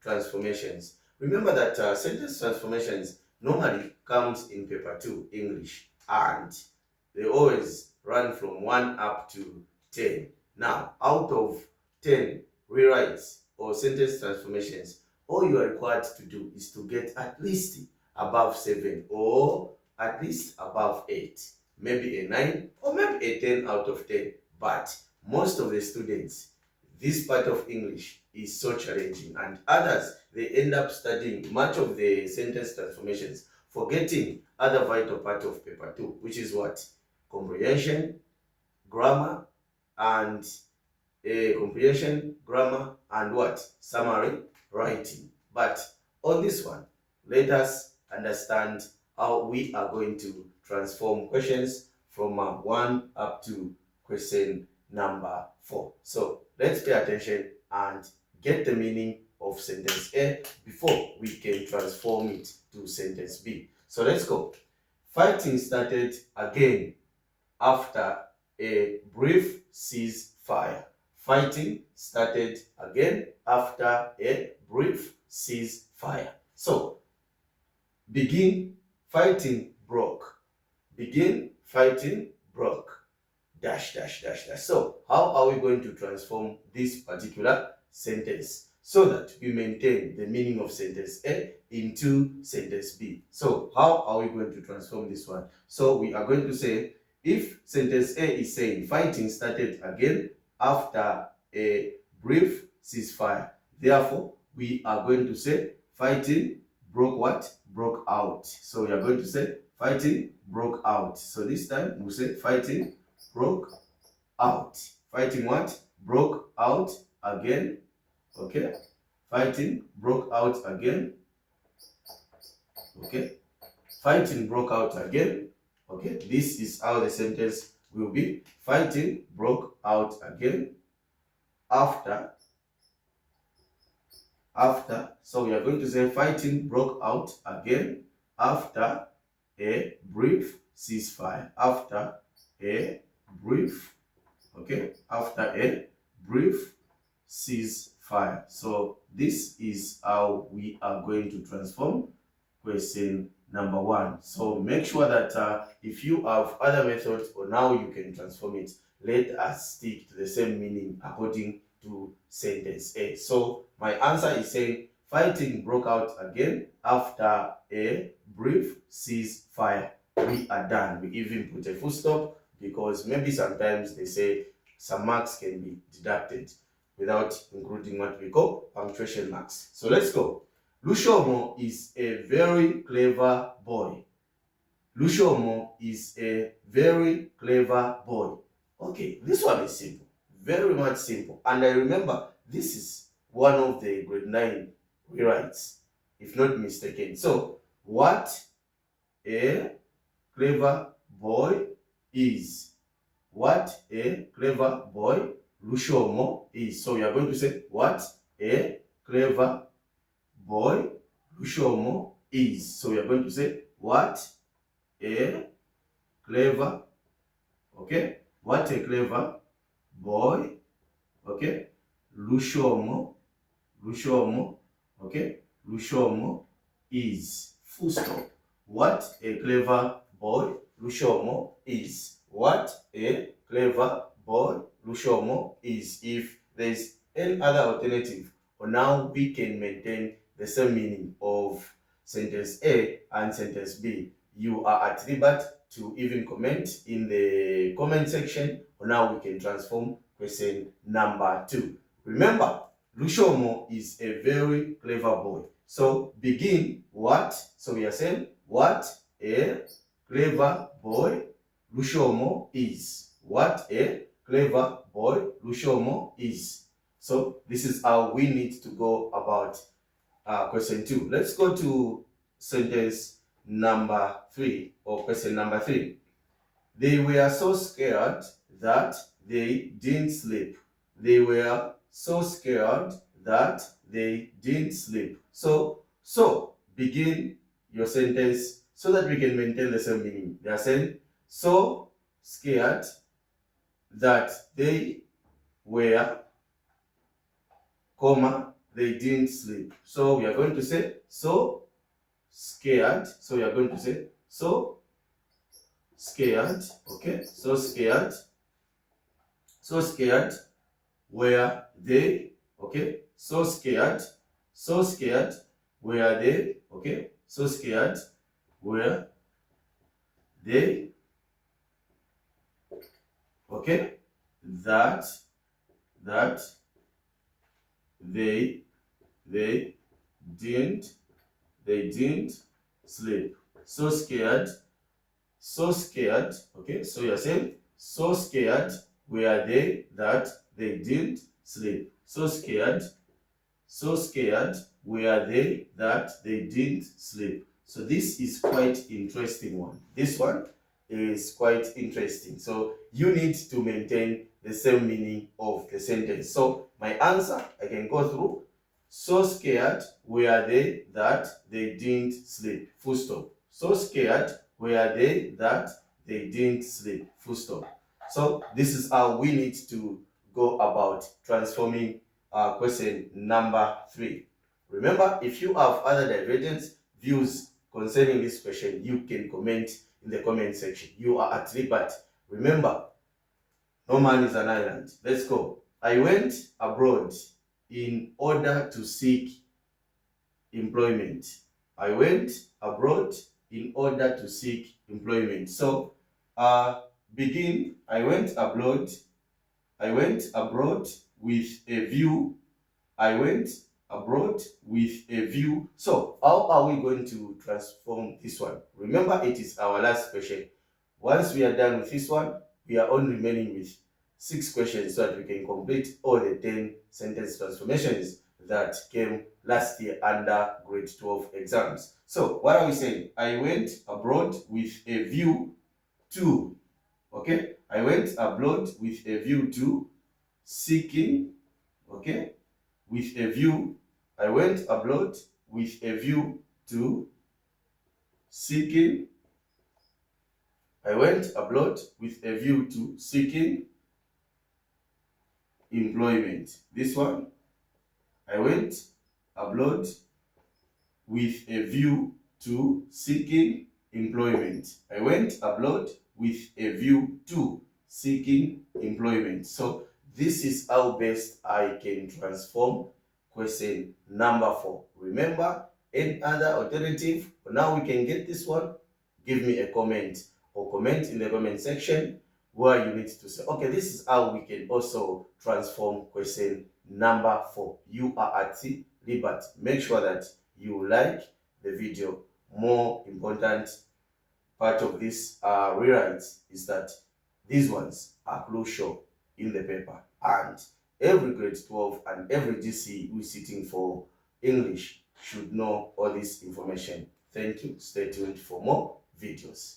transformations. Remember that sentence transformations normally comes in paper 2 English, and they always run from 1 up to 10. Now, out of 10 rewrites or sentence transformations, all you are required to do is to get at least above 7 or at least above 8, maybe a 9 or maybe a 10 out of 10. But most of the students, this part of English is so challenging, and others, they end up studying much of the sentence transformations, forgetting other vital part of paper 2, which is what? Comprehension, grammar, and comprehension, grammar, and what? Summary writing. But on this one, let us understand how we are going to transform questions from 1 up to question number 4. So let's pay attention and get the meaning of sentence A before we can transform it to sentence B. So let's go. Fighting started again after a brief ceasefire. Fighting started again after a brief ceasefire. So, begin fighting broke. Begin fighting broke. Dash, dash, dash, dash. So, how are we going to transform this particular sentence so that we maintain the meaning of sentence A into sentence B? So, how are we going to transform this one? So, we are going to say, if sentence A is saying fighting started again after a brief ceasefire, therefore we are going to say fighting broke what? Broke out. So we are going to say fighting broke out. So this time we'll say fighting broke out. Fighting what? Broke out again. Okay. Fighting broke out again. Okay. Fighting broke out again. Okay, this is how the sentence will be. Fighting broke out again after. So we are going to say fighting broke out again after a brief ceasefire. After a brief, okay, after a brief ceasefire. So this is how we are going to transform question number 1. So make sure that if you have other methods or now you can transform it, let us stick to the same meaning according to sentence A. So my answer is saying fighting broke out again after a brief ceasefire. We are done. We even put a full stop because maybe sometimes they say some marks can be deducted without including what we call punctuation marks. So let's go. Lushomo is a very clever boy. Lushomo is a very clever boy. Okay, this one is simple. Very much simple. And I remember this is one of the grade 9 rewrites, if not mistaken. So, what a clever boy is. What a clever boy Lushomo is. So, we are going to say, what a clever boy Lushomo is. So we are going to say what a clever, okay, what a clever boy, okay, Lushomo, okay, Lushomo is. Full stop. What a clever boy Lushomo is. What a clever boy Lushomo is. If there is any other alternative, or now we can maintain the same meaning of sentence A and sentence B. You are at liberty to even comment in the comment section, or now we can transform question number 2. Remember, Lushomo is a very clever boy. So begin what? So we are saying what a clever boy Lushomo is. What a clever boy Lushomo is. So this is how we need to go about question 2. Let's go to sentence number 3 or question number 3. They were so scared that they didn't sleep. They were so scared that they didn't sleep. So begin your sentence so that we can maintain the same meaning. They are saying so scared that they were, they didn't sleep. So we are going to say so scared. So we are going to say so scared. Okay, so scared. So scared were they. Okay, so scared. So scared were they. Okay, so scared were they. Okay, that they didn't sleep. So scared. So scared. Okay, so you're saying so scared were they that they didn't sleep. So scared. So scared were they that they didn't sleep. So this is quite interesting one. This one is quite interesting. So you need to maintain the same meaning of the sentence. So my answer, I can go through. So scared were they that they didn't sleep. Full stop. So scared were they that they didn't sleep. Full stop. So this is how we need to go about transforming question number 3. Remember, if you have other divergent views concerning this question, you can comment in the comment section. You are at liberty. Remember, no man is an island. Let's go. I went abroad in order to seek employment. I went abroad in order to seek employment. So, begin. I went abroad with a view. I went abroad with a view. So, how are we going to transform this one? Remember, it is our last question. Once we are done with this one, we are only remaining with 6 questions so that we can complete all the 10 sentence transformations that came last year under grade 12 exams. So, what are we saying? I went abroad with a view to, okay? I went abroad with a view to seeking, okay? With a view, I went abroad with a view to seeking. I went abroad with a view to seeking employment. This one, I went abroad with a view to seeking employment. I went abroad with a view to seeking employment. So this is how best I can transform question number 4. Remember, any other alternative, now we can get this one, give me a comment or comment in the comment section where you need to say, okay, this is how we can also transform question number 4. You are at liberty. Make sure that you like the video. More important part of this rewrites is that these ones are crucial in the paper, and every grade 12 and every GC who is sitting for English should know all this information. Thank you. Stay tuned for more videos.